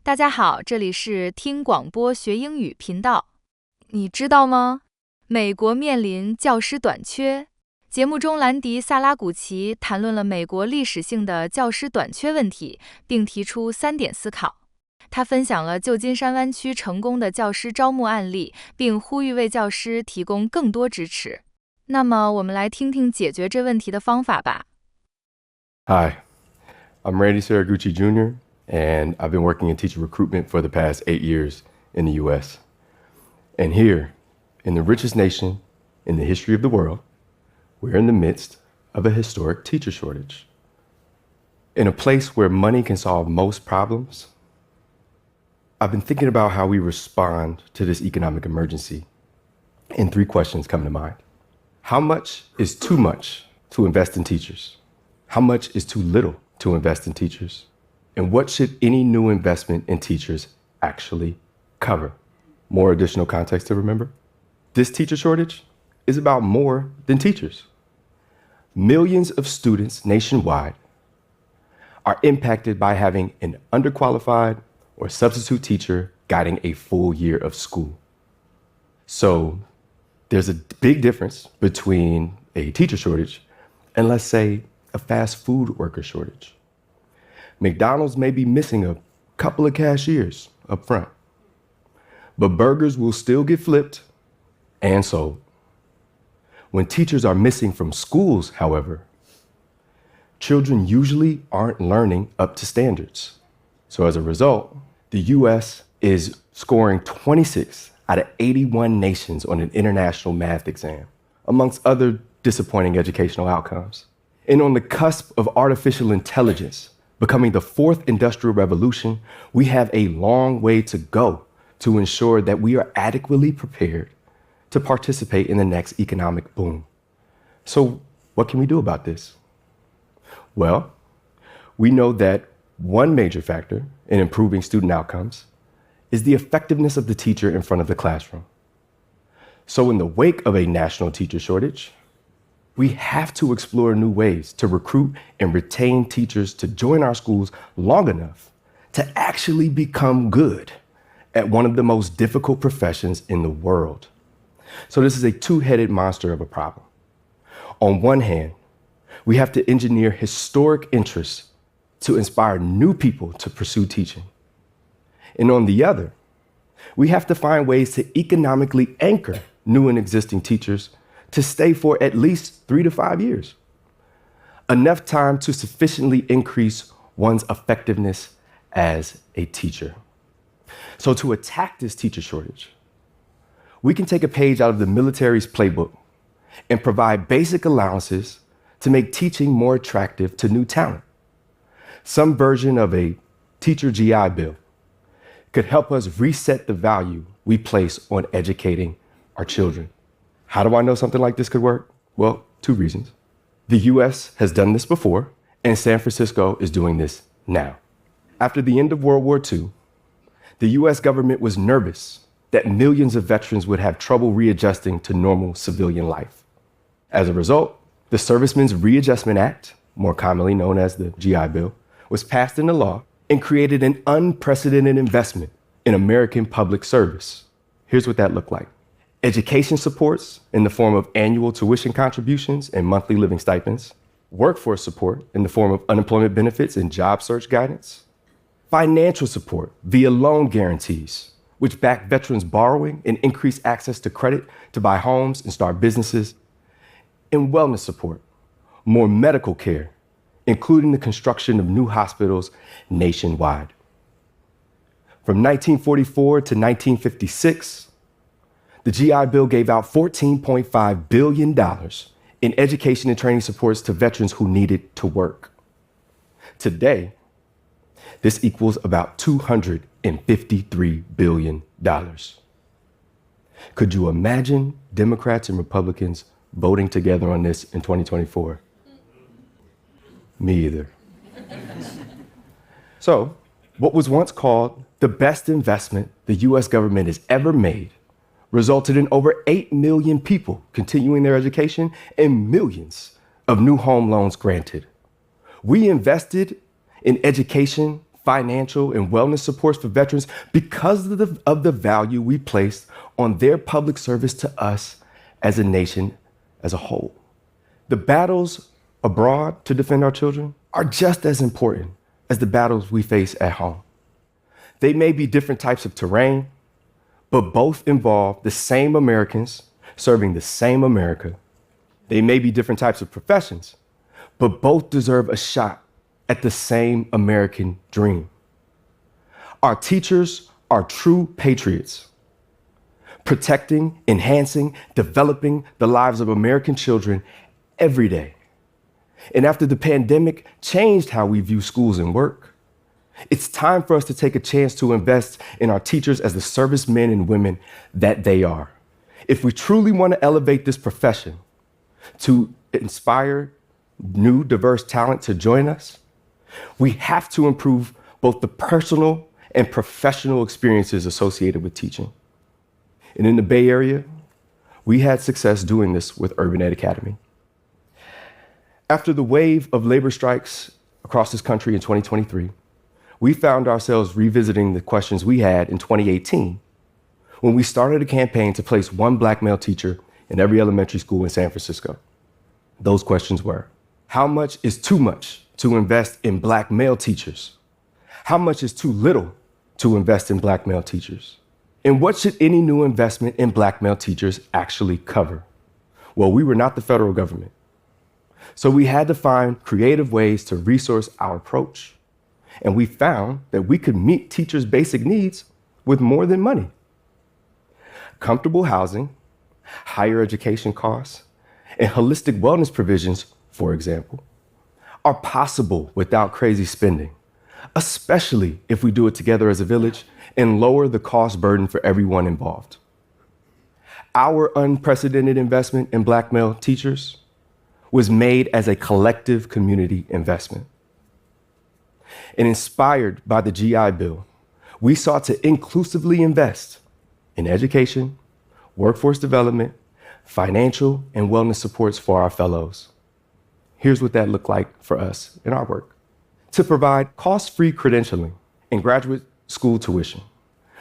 大家好，这里是听广播学英语频道。你知道吗？美国面临教师短缺。节目中，兰迪·萨拉古奇谈论了美国历史性的教师短缺问题，并提出3点思考。他分享了旧金山湾区成功的教师招募案例，并呼吁为教师提供更多支持。那么，我们来听听解决这问题的方法吧。Hi, I'm Randy Saragucci Jr., and I've been working in teacher recruitment for the past 8 years in the U.S. And here, in the richest nation in the history of the world, we're in the midst of a historic teacher shortage. In a place where money can solve most problems, I've been thinking about how we respond to this economic emergency, and 3 questions come to mind. How much is too much to invest in teachers? How much is too little to invest in teachers? And what should any new investment in teachers actually cover? More additional context to remember. This teacher shortage is about more than teachers. Millions of students nationwide are impacted by having an underqualified or substitute teacher guiding a full year of school. So there's a big difference between a teacher shortage and, let's say, a fast food worker shortage. McDonald's may be missing a couple of cashiers up front, but burgers will still get flipped and sold. When teachers are missing from schools, however, children usually aren't learning up to standards. So as a result, the U.S. is scoring 26 out of 81 nations on an international math exam, amongst other disappointing educational outcomes. And on the cusp of artificial intelligence becoming the 4th industrial revolution, we have a long way to go to ensure that we are adequately prepared to participate in the next economic boom. So what can we do about this? Well, we know that one major factor in improving student outcomes is the effectiveness of the teacher in front of the classroom. So in the wake of a national teacher shortage, we have to explore new ways to recruit and retain teachers to join our schools long enough to actually become good at one of the most difficult professions in the world. So this is a two-headed monster of a problem. On one hand, we have to engineer historic interests to inspire new people to pursue teaching. And on the other, we have to find ways to economically anchor new and existing teachers to stay for at least 3 to 5 years. Enough time to sufficiently increase one's effectiveness as a teacher. So to attack this teacher shortage, we can take a page out of the military's playbook and provide basic allowances to make teaching more attractive to new talent. Some version of a teacher GI Bill could help us reset the value we place on educating our children. How do I know something like this could work? Well, 2 reasons. The US has done this before, and San Francisco is doing this now. After the end of World War II, the US government was nervous that millions of veterans would have trouble readjusting to normal civilian life. As a result, the Servicemen's Readjustment Act, more commonly known as the GI Bill, was passed into law and created an unprecedented investment in American public service. Here's what that looked like. Education supports in the form of annual tuition contributions and monthly living stipends, workforce support in the form of unemployment benefits and job search guidance, financial support via loan guarantees, which back veterans' borrowing and increase access to credit to buy homes and start businesses, and wellness support, more medical care, including the construction of new hospitals nationwide. From 1944 to 1956, the GI Bill gave out $14.5 billion in education and training supports to veterans who needed to work. Today, this equals about $253 billion. Could you imagine Democrats and Republicans voting together on this in 2024? Me either. So, what was once called the best investment the US government has ever made resulted in over 8 million people continuing their education and millions of new home loans granted. We invested in education financial, and wellness supports for veterans because of the value we place on their public service to us as a nation as a whole. The battles abroad to defend our children are just as important as the battles we face at home. They may be different types of terrain, but both involve the same Americans serving the same America. They may be different types of professions, but both deserve a shot at the same American dream. Our teachers are true patriots, protecting, enhancing, developing the lives of American children every day. And after the pandemic changed how we view schools and work, it's time for us to take a chance to invest in our teachers as the servicemen and women that they are. If we truly want to elevate this profession, to inspire new, diverse talent to join us, we have to improve both the personal and professional experiences associated with teaching. And in the Bay Area, we had success doing this with Urban Ed Academy. After the wave of labor strikes across this country in 2023, we found ourselves revisiting the questions we had in 2018 when we started a campaign to place one Black male teacher in every elementary school in San Francisco. Those questions were, how much is too much to invest in Black male teachers? How much is too little to invest in Black male teachers? And what should any new investment in Black male teachers actually cover? Well, we were not the federal government. So we had to find creative ways to resource our approach. And we found that we could meet teachers' basic needs with more than money. Comfortable housing, higher education costs, and holistic wellness provisions, for example, are possible without crazy spending, especially if we do it together as a village and lower the cost burden for everyone involved. Our unprecedented investment in Black male teachers was made as a collective community investment. And inspired by the GI Bill, we sought to inclusively invest in education, workforce development, financial and wellness supports for our fellows. Here's what that looked like for us in our work. To provide cost-free credentialing and graduate school tuition,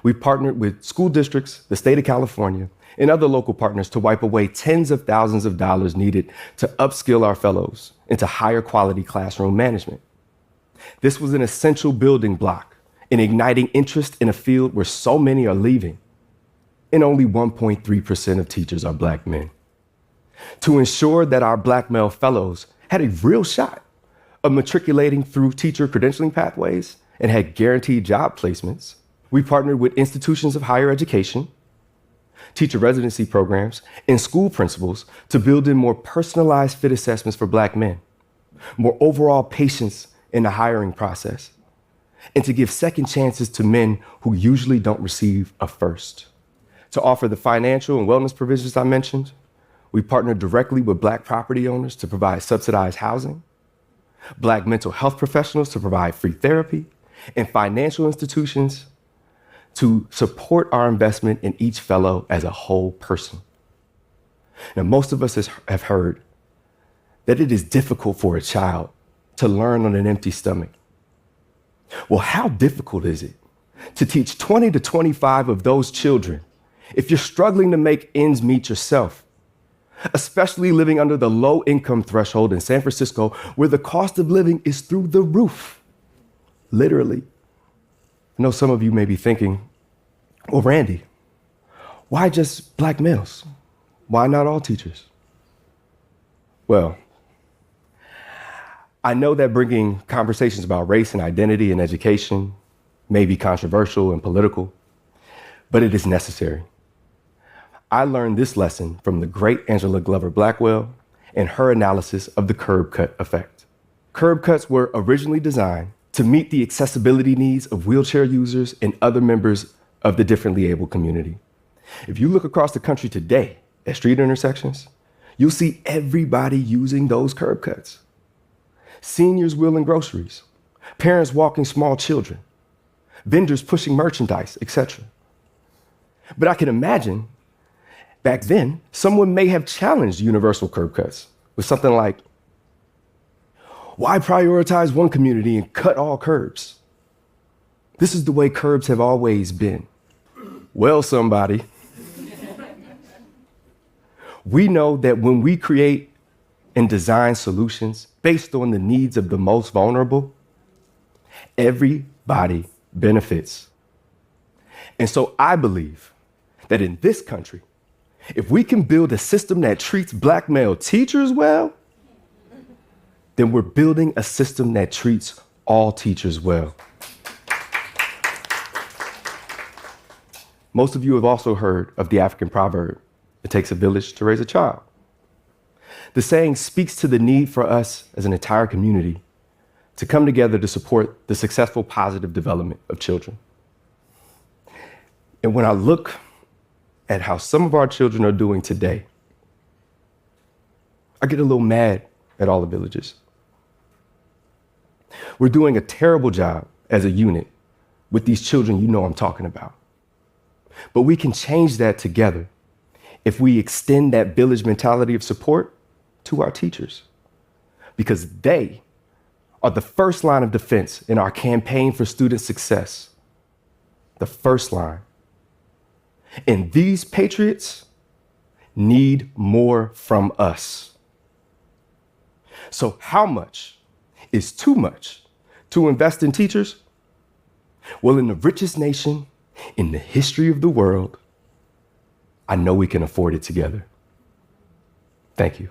we partnered with school districts, the state of California, and other local partners to wipe away tens of thousands of dollars needed to upskill our fellows into higher quality classroom management. This was an essential building block in igniting interest in a field where so many are leaving, and only 1.3% of teachers are Black men. To ensure that our Black male fellows had a real shot of matriculating through teacher credentialing pathways and had guaranteed job placements, we partnered with institutions of higher education, teacher residency programs, and school principals to build in more personalized fit assessments for Black men, more overall patience in the hiring process, and to give second chances to men who usually don't receive a first. To offer the financial and wellness provisions I mentioned, we partnered directly with Black property owners to provide subsidized housing, Black mental health professionals to provide free therapy, and financial institutions to support our investment in each fellow as a whole person. Now, most of us have heard that it is difficult for a child to learn on an empty stomach. Well, how difficult is it to teach 20 to 25 of those children if you're struggling to make ends meet yourself, especially living under the low income threshold in San Francisco, where the cost of living is through the roof, literally? I know some of you may be thinking, well, Randy, why just Black males? Why not all teachers? Well, I know that bringing conversations about race and identity in education may be controversial and political, but it is necessary. I learned this lesson from the great Angela Glover Blackwell and her analysis of the curb cut effect. Curb cuts were originally designed to meet the accessibility needs of wheelchair users and other members of the differently able community. If you look across the country today at street intersections, you'll see everybody using those curb cuts. Seniors wheeling groceries, parents walking small children, vendors pushing merchandise, etc. But I can imagine back then, someone may have challenged universal curb cuts with something like, why prioritize one community and cut all curbs? This is the way curbs have always been. Well, somebody, we know that when we create and design solutions based on the needs of the most vulnerable, everybody benefits. And so I believe that in this country, if we can build a system that treats black male teachers well, then we're building a system that treats all teachers well. Most of you have also heard of the African proverb, it takes a village to raise a child. The saying speaks to the need for us as an entire community to come together to support the successful positive development of children. And when I look at how some of our children are doing today, I get a little mad at all the villages. We're doing a terrible job as a unit with these children you know I'm talking about. But we can change that together if we extend that village mentality of support to our teachers, because they are the first line of defense in our campaign for student success. The first line. And these patriots need more from us. So how much is too much to invest in teachers? Well, in the richest nation in the history of the world, I know we can afford it together. Thank you.